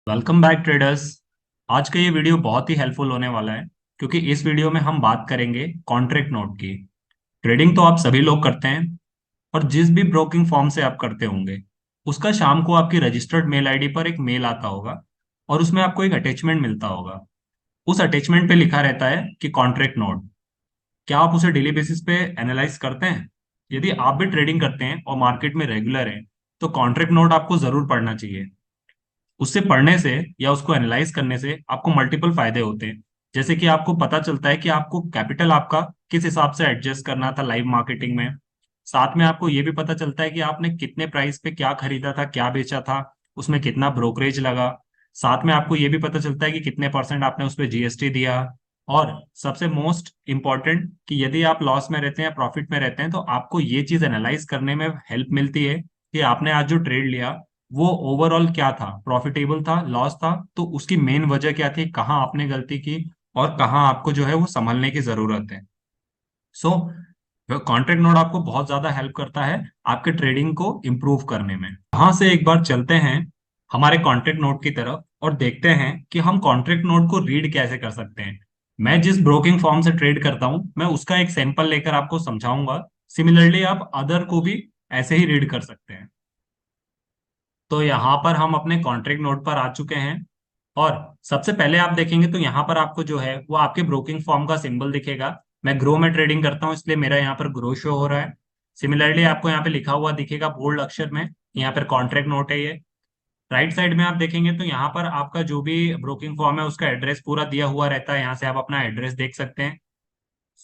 Welcome back traders. आज का ये वीडियो बहुत ही हेल्पफुल होने वाला है क्योंकि इस वीडियो में हम बात करेंगे कॉन्ट्रैक्ट नोट की। ट्रेडिंग तो आप सभी लोग करते हैं और जिस भी ब्रोकिंग फॉर्म से आप करते होंगे उसका शाम को आपकी रजिस्टर्ड मेल आईडी पर एक मेल आता होगा और उसमें आपको एक अटैचमेंट मिलता होगा। उस अटैचमेंट पे लिखा रहता है कि कॉन्ट्रैक्ट नोट। क्या आप उसे डेली बेसिस पे एनालाइज करते हैं? यदि आप भी ट्रेडिंग करते हैं और मार्केट में रेगुलर हैं तो कॉन्ट्रैक्ट नोट आपको जरूर पढ़ना चाहिए। उससे पढ़ने से या उसको एनालाइज करने से आपको मल्टीपल फायदे होते हैं। जैसे कि आपको पता चलता है कि आपको कैपिटल आपका किस हिसाब से एडजस्ट करना था लाइव मार्केटिंग में। साथ में आपको ये भी पता चलता है कि आपने कितने प्राइस पे क्या खरीदा था, क्या बेचा था, उसमें कितना ब्रोकरेज लगा। साथ में आपको ये भी पता चलता है कि कितने परसेंट आपने उस पर जीएसटी दिया। और सबसे मोस्ट इम्पॉर्टेंट कि यदि आप लॉस में रहते हैं या प्रॉफिट में रहते हैं तो आपको ये चीज एनालाइज करने में हेल्प मिलती है कि आपने आज जो ट्रेड लिया वो ओवरऑल क्या था, प्रॉफिटेबल था, लॉस था, तो उसकी मेन वजह क्या थी, कहाँ आपने गलती की और कहाँ आपको जो है वो संभलने की जरूरत है। सो कॉन्ट्रैक्ट नोट आपको बहुत ज्यादा हेल्प करता है आपके ट्रेडिंग को इम्प्रूव करने में। वहां से एक बार चलते हैं हमारे कॉन्ट्रैक्ट नोट की तरफ और देखते हैं कि हम कॉन्ट्रैक्ट नोट को रीड कैसे कर सकते हैं। मैं जिस ब्रोकिंग फॉर्म से ट्रेड करता हूं मैं उसका एक सैंपल लेकर आपको समझाऊंगा। सिमिलरली आप अदर को भी ऐसे ही रीड कर सकते हैं। तो यहाँ पर हम अपने कॉन्ट्रैक्ट नोट पर आ चुके हैं और सबसे पहले आप देखेंगे तो यहाँ पर आपको जो है वो आपके ब्रोकिंग फॉर्म का सिंबल दिखेगा। मैं ग्रो में ट्रेडिंग करता हूँ इसलिए मेरा यहाँ पर ग्रो शो हो रहा है। सिमिलरली आपको यहाँ पे लिखा हुआ दिखेगा बोल्ड अक्षर में, यहाँ पर कॉन्ट्रैक्ट नोट है ये। राइट साइड में आप देखेंगे तो यहाँ पर आपका जो भी ब्रोकिंग फॉर्म है उसका एड्रेस पूरा दिया हुआ रहता है, यहाँ से आप अपना एड्रेस देख सकते हैं।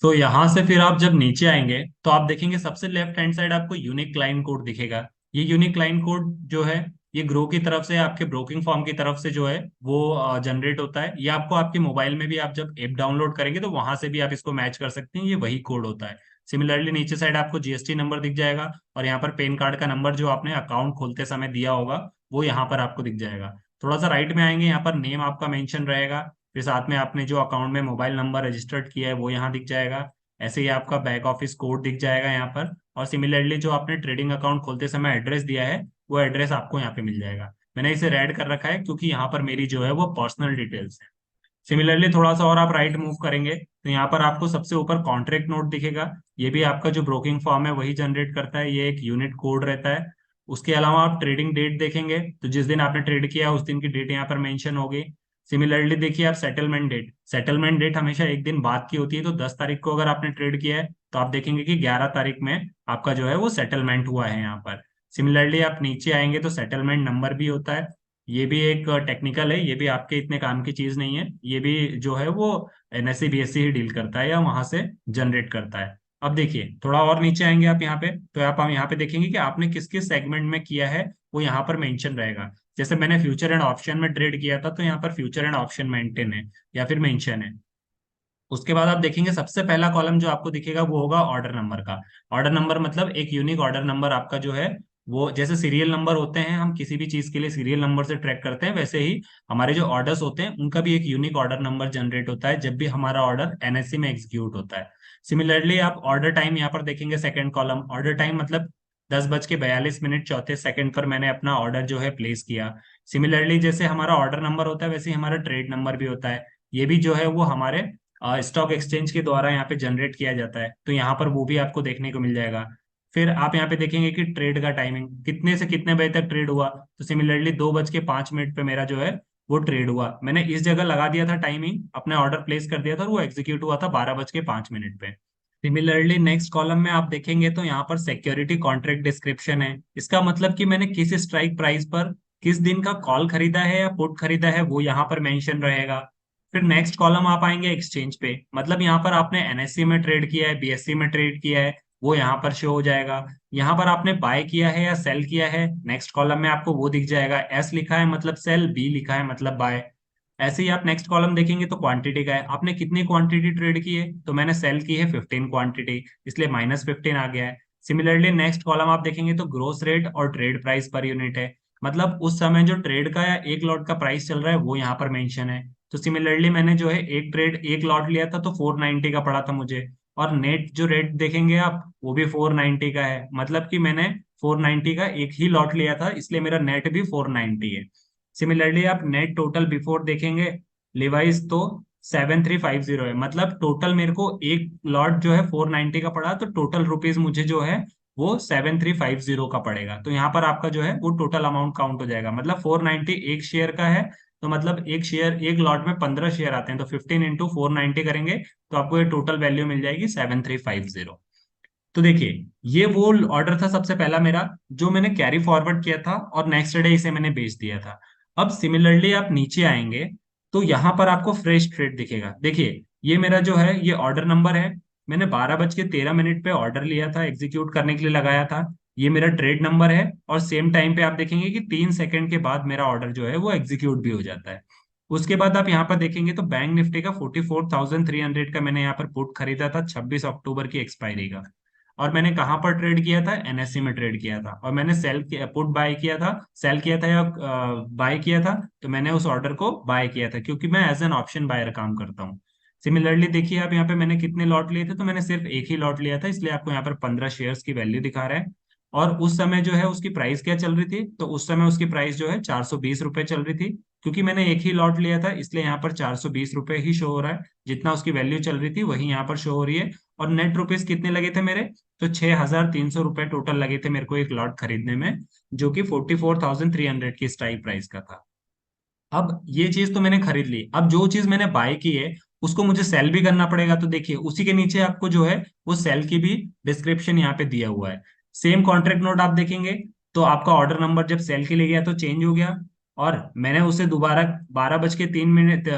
तो यहाँ से फिर आप जब नीचे आएंगे तो आप देखेंगे सबसे लेफ्ट हैंड साइड आपको यूनिक क्लाइंट कोड दिखेगा। ये यूनिक क्लाइंट कोड जो है ये ग्रो की तरफ से आपके ब्रोकिंग फॉर्म की तरफ से जो है वो जनरेट होता है। ये आपको आपके मोबाइल में भी आप जब ऐप डाउनलोड करेंगे तो वहां से भी आप इसको मैच कर सकते हैं, ये वही कोड होता है। सिमिलरली नीचे साइड आपको जीएसटी नंबर दिख जाएगा और यहाँ पर पैन कार्ड का नंबर जो आपने अकाउंट खोलते समय दिया होगा वो यहाँ पर आपको दिख जाएगा। थोड़ा सा राइट में आएंगे, यहाँ पर नेम आपका मेंशन रहेगा, फिर साथ में आपने जो अकाउंट में मोबाइल नंबर रजिस्टर्ड किया है वो यहाँ दिख जाएगा। ऐसे ही आपका बैक ऑफिस कोड दिख जाएगा यहाँ पर। और सिमिलरली जो आपने ट्रेडिंग अकाउंट खोलते समय एड्रेस दिया है वो एड्रेस आपको यहाँ पे मिल जाएगा। मैंने इसे रेड कर रखा है क्योंकि यहाँ पर मेरी जो है वो पर्सनल डिटेल्स है। सिमिलरली थोड़ा सा और आप राइट मूव करेंगे तो यहाँ पर आपको सबसे ऊपर कॉन्ट्रैक्ट नोट दिखेगा। ये भी आपका जो ब्रोकिंग फॉर्म है वही जनरेट करता है, ये एक यूनिट कोड रहता है। उसके अलावा आप ट्रेडिंग डेट देखेंगे तो जिस दिन आपने ट्रेड किया उस दिन की डेट यहाँ पर मेंशन होगी। सिमिलरली देखिए आप सेटलमेंट डेट हमेशा एक दिन बाद की होती है, तो 10 तारीख को अगर आपने ट्रेड किया है तो आप देखेंगे कि 11 तारीख में आपका जो है वो सेटलमेंट हुआ है यहाँ पर। सिमिलरली आप नीचे आएंगे तो सेटलमेंट नंबर भी होता है। ये भी एक टेक्निकल है, ये भी आपके इतने काम की चीज नहीं है, ये भी जो है वो एनएससी बीएससी ही डील करता है या वहां से जनरेट करता है। अब देखिए थोड़ा और नीचे आएंगे आप यहाँ पे तो आप हम यहाँ पे देखेंगे कि आपने किस किस सेगमेंट में किया है वो यहाँ पर मेंशन रहेगा। जैसे मैंने फ्यूचर एंड ऑप्शन में ट्रेड किया था तो यहाँ पर फ्यूचर एंड ऑप्शन मेंटेन है या फिर मेंशन है। उसके बाद आप देखेंगे सबसे पहला कॉलम जो आपको दिखेगा वो होगा ऑर्डर नंबर का। ऑर्डर नंबर मतलब एक यूनिक ऑर्डर नंबर आपका जो है वो, जैसे सीरियल नंबर होते हैं हम किसी भी चीज के लिए सीरियल नंबर से ट्रैक करते हैं, वैसे ही हमारे जो ऑर्डर्स होते हैं उनका भी एक यूनिक ऑर्डर नंबर जनरेट होता है जब भी हमारा ऑर्डर एनएससी में एग्जीक्यूट होता है। सिमिलरली आप ऑर्डर टाइम यहाँ पर देखेंगे, सेकंड कॉलम ऑर्डर टाइम मतलब 10:42 मिनट 34 सेकंड पर मैंने अपना ऑर्डर जो है प्लेस किया। सिमिलरली जैसे हमारा ऑर्डर नंबर होता है वैसे ही हमारा ट्रेड नंबर भी होता है। ये भी जो है वो हमारे स्टॉक एक्सचेंज के द्वारा यहाँ पे जनरेट किया जाता है, तो यहाँ पर वो भी आपको देखने को मिल जाएगा। फिर आप यहाँ पे देखेंगे कि ट्रेड का टाइमिंग कितने से कितने बजे तक ट्रेड हुआ, तो सिमिलरली 2:05 पे मेरा जो है वो ट्रेड हुआ। मैंने इस जगह लगा दिया था टाइमिंग, अपने ऑर्डर प्लेस कर दिया था और वो एग्जीक्यूट हुआ था 12:05 पे। सिमिलरली नेक्स्ट कॉलम में आप देखेंगे तो यहाँ पर सिक्योरिटी कॉन्ट्रैक्ट डिस्क्रिप्शन है। इसका मतलब कि मैंने किस स्ट्राइक प्राइस पर किस दिन का कॉल खरीदा है या पुट खरीदा है वो यहाँ पर मेंशन रहेगा। फिर नेक्स्ट कॉलम आप आएंगे एक्सचेंज पे, मतलब यहाँ पर आपने एनएससी में ट्रेड किया है, बीएससी में ट्रेड किया है, वो यहाँ पर शो हो जाएगा। यहाँ पर आपने बाय किया है या सेल किया है, नेक्स्ट कॉलम में आपको वो दिख जाएगा। एस लिखा है मतलब सेल, बी लिखा है मतलब बाय। ऐसे ही आप नेक्स्ट कॉलम देखेंगे तो क्वांटिटी का है, आपने कितनी क्वांटिटी ट्रेड की है, तो मैंने सेल की है 15 क्वांटिटी, इसलिए -15 आ गया है। सिमिलरली नेक्स्ट कॉलम आप देखेंगे तो ग्रोस रेट और ट्रेड प्राइस पर यूनिट है, मतलब उस समय जो ट्रेड का या एक लॉट का प्राइस चल रहा है वो यहाँ पर मेंशन है। तो सिमिलरली मैंने जो है एक ट्रेड एक लॉट लिया था तो 490 का पड़ा था मुझे, और नेट जो रेट देखेंगे आप वो भी 490 का है, मतलब कि मैंने 490 का एक ही लॉट लिया था इसलिए मेरा नेट भी 490 है। सिमिलरली आप नेट टोटल बिफोर देखेंगे लिवाइस तो 7350 है, मतलब टोटल मेरे को एक लॉट जो है 490 का पड़ा, तो टोटल रुपीज मुझे जो है वो 7350 का पड़ेगा। तो यहाँ पर आपका जो है वो टोटल अमाउंट काउंट हो जाएगा, मतलब 490 एक शेयर का है, तो मतलब एक शेयर, एक लॉट में 15 शेयर आते हैं, तो 15 इंटू 490 करेंगे तो आपको ये टोटल वैल्यू मिल जाएगी 7350। तो देखिए ये वो ऑर्डर था सबसे पहला मेरा, जो मैंने कैरी फॉरवर्ड किया था और नेक्स्ट डे इसे मैंने बेच दिया था। अब सिमिलरली आप नीचे आएंगे तो यहाँ पर आपको फ्रेश ट्रेड दिखेगा। देखिए ये मेरा जो है ये ऑर्डर नंबर है, मैंने 12:13 पे ऑर्डर लिया था, एग्जीक्यूट करने के लिए लगाया था। ये मेरा ट्रेड नंबर है और सेम टाइम पे आप देखेंगे कि 3 सेकंड के बाद मेरा ऑर्डर जो है वो एग्जीक्यूट भी हो जाता है। उसके बाद आप यहाँ पर देखेंगे तो बैंक निफ्टी का 44,300 का मैंने यहाँ पर पुट खरीदा था 26 अक्टूबर की एक्सपायरी का। और मैंने कहाँ पर ट्रेड किया था, एनएससी में ट्रेड किया था। और मैंने सेल किया, पुट बाय किया था, सेल किया था या बाय किया था, तो मैंने उस ऑर्डर को बाय किया था क्योंकि मैं एज एन ऑप्शन बायर काम करता हूँ। सिमिलरली देखिए आप यहाँ पे मैंने कितने लॉट लिए थे, तो मैंने सिर्फ एक ही लॉट लिया था, इसलिए आपको यहाँ पर 15 शेयर्स की वैल्यू दिखा रहा है। और उस समय जो है उसकी प्राइस क्या चल रही थी, तो उस समय उसकी प्राइस जो है 420 रुपए चल रही थी। क्योंकि मैंने एक ही लॉट लिया था इसलिए यहाँ पर 420 रुपए ही शो हो रहा है, जितना उसकी वैल्यू चल रही थी वही यहाँ पर शो हो रही है। और नेट रुपीज कितने लगे थे मेरे, तो 6,300 रुपए टोटल लगे थे मेरे को एक लॉट खरीदने में, जो कि 44,300 की स्ट्राइक प्राइस का था। अब ये चीज तो मैंने खरीद ली, अब जो चीज मैंने बाय की है उसको मुझे सेल भी करना पड़ेगा। तो देखिए उसी के नीचे आपको जो है वो सेल की भी डिस्क्रिप्शन यहाँ पे दिया हुआ है। सेम कॉन्ट्रैक्ट नोट आप देखेंगे तो आपका ऑर्डर नंबर जब सेल के लिए गया तो चेंज हो गया, और मैंने उसे दोबारा 12:03,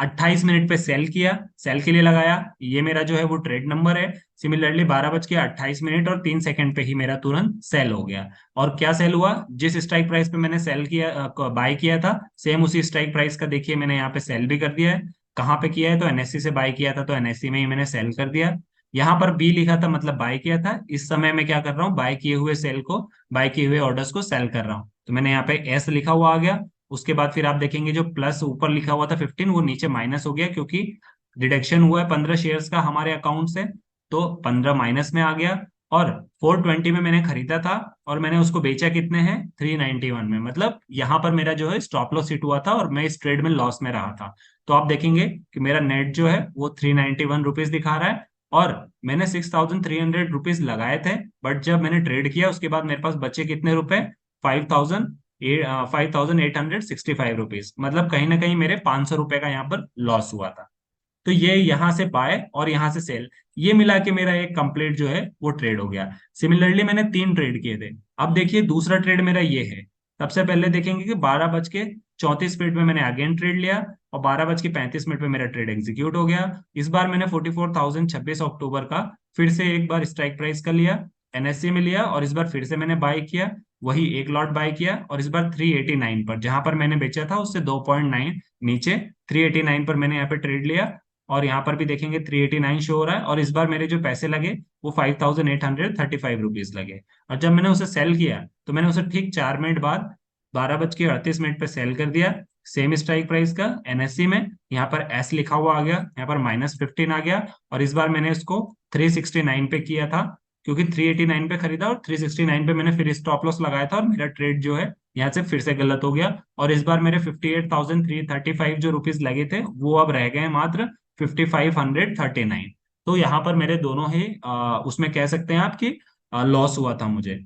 12:28 पे सेल किया, सेल के लिए लगाया। ये मेरा जो है वो ट्रेड नंबर है। सिमिलरली 12:28 और 3 सेकंड पे ही मेरा तुरंत सेल हो गया। और क्या सेल हुआ, जिस स्ट्राइक प्राइस पे मैंने सेल किया, बाय किया था, सेम उसी स्ट्राइक प्राइस का देखिए मैंने यहाँ पे सेल भी कर दिया है। कहाँ पे किया है, तो एनएससी से बाय किया था तो एनएससी में ही मैंने सेल कर दिया। यहाँ पर बी लिखा था मतलब बाय किया था, इस समय मैं क्या कर रहा हूँ, बाय किए हुए सेल को, बाय किए हुए ऑर्डर्स को सेल कर रहा हूँ, तो मैंने यहाँ पे एस लिखा हुआ आ गया। उसके बाद फिर आप देखेंगे जो प्लस ऊपर लिखा हुआ था 15 वो नीचे माइनस हो गया, क्योंकि डिडक्शन हुआ है 15 शेयर्स का हमारे अकाउंट से, तो 15 माइनस में आ गया। और 420 में मैंने खरीदा था और मैंने उसको बेचा कितने हैं, 391 में, मतलब यहाँ पर मेरा जो है स्टॉप लॉस हिट हुआ था और मैं इस ट्रेड में लॉस में रहा था। तो आप देखेंगे कि मेरा नेट जो है वो 391 रुपीज दिखा रहा है, और मैंने 6,300 रुपीज लगाए थे, बट जब मैंने ट्रेड किया उसके बाद मेरे पास बचे कितने रुपए, 5,865 रुपीज, मतलब कहीं ना कहीं मेरे 500 रुपए का यहाँ पर लॉस हुआ था। तो ये यहाँ से बाय और यहाँ से सेल, ये मिला के मेरा एक कंप्लीट जो है वो ट्रेड हो गया। सिमिलरली मैंने 3 ट्रेड किए थे। अब देखिए दूसरा ट्रेड मेरा ये है। सबसे पहले देखेंगे कि 12:34 में मैंने अगेन ट्रेड लिया और 12:35 पे मेरा ट्रेड एग्जीक्यूट हो गया। इस बार मैंने 44,000 26 अक्टूबर का फिर से एक बार स्ट्राइक प्राइस का लिया, एनएससी में लिया, और इस बार फिर से मैंने बाय किया, वही एक लॉट बाय किया, और इस बार 389 पर, जहां पर मैंने बेचा था उससे 2.9 नीचे, 389 पर मैंने यहाँ पे ट्रेड लिया। और यहाँ पर भी देखेंगे 389 शो हो रहा है, और इस बार मेरे जो पैसे लगे वो 5,835 रुपीज लगे। और जब मैंने उसे सेल किया तो मैंने उसे ठीक 4 मिनट बाद 12:38 पे सेल कर दिया, सेम स्ट्राइक प्राइस का एनएससी में। यहाँ पर एस लिखा हुआ आ गया, यहाँ पर -15 आ गया, और इस बार मैंने इसको 369 पे किया था, क्योंकि 389 पे खरीदा और 369 पे मैंने फिर स्टॉप लॉस लगाया था, और मेरा ट्रेड जो है यहाँ से फिर से गलत हो गया। और इस बार मेरे 58,335 जो रुपीज लगे थे वो अब रह गए हैं मात्र 5,539। तो यहाँ पर मेरे दोनों ही उसमें कह सकते हैं आपकी लॉस हुआ था मुझे।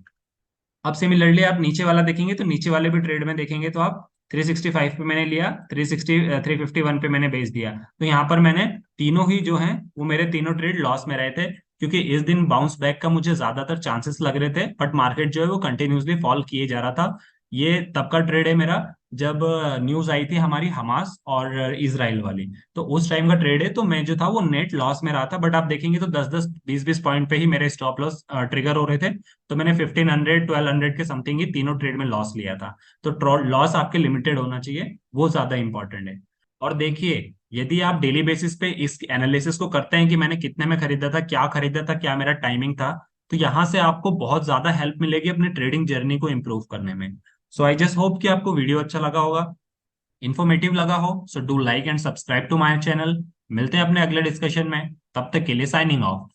अब सिमिलरली आप नीचे वाला देखेंगे तो नीचे वाले भी ट्रेड में देखेंगे तो आप 365 पे मैंने लिया, 351 पे मैंने बेच दिया। तो यहाँ पर मैंने तीनों ही जो हैं वो मेरे तीनों ट्रेड लॉस में रहे थे, क्योंकि इस दिन बाउंस बैक का मुझे ज्यादातर चांसेस लग रहे थे, बट मार्केट जो है वो कंटिन्यूसली फॉल किए जा रहा था। ये तब का ट्रेड है मेरा जब न्यूज आई थी हमारी हमास और इजराइल वाली, तो उस टाइम का ट्रेड है। तो मैं जो था वो नेट लॉस में रहा था, बट आप देखेंगे तो 10-10 20-20 पॉइंट पे ही मेरे स्टॉप लॉस ट्रिगर हो रहे थे। तो मैंने 1,500 1,200 के समथिंग ही तीनों ट्रेड में लॉस लिया था। तो लॉस आपके लिमिटेड होना चाहिए, वो ज्यादा इंपॉर्टेंट है। और देखिए यदि आप डेली बेसिस पे इस एनालिसिस को करते हैं कि मैंने कितने में खरीदा था, क्या मेरा टाइमिंग था, तो यहाँ से आपको बहुत ज्यादा हेल्प मिलेगी अपनी ट्रेडिंग जर्नी को इम्प्रूव करने में। सो आई जस्ट होप कि आपको वीडियो अच्छा लगा होगा, इन्फॉर्मेटिव लगा हो। So do like and subscribe to my channel. मिलते हैं अपने अगले डिस्कशन में, तब तक के लिए साइनिंग ऑफ।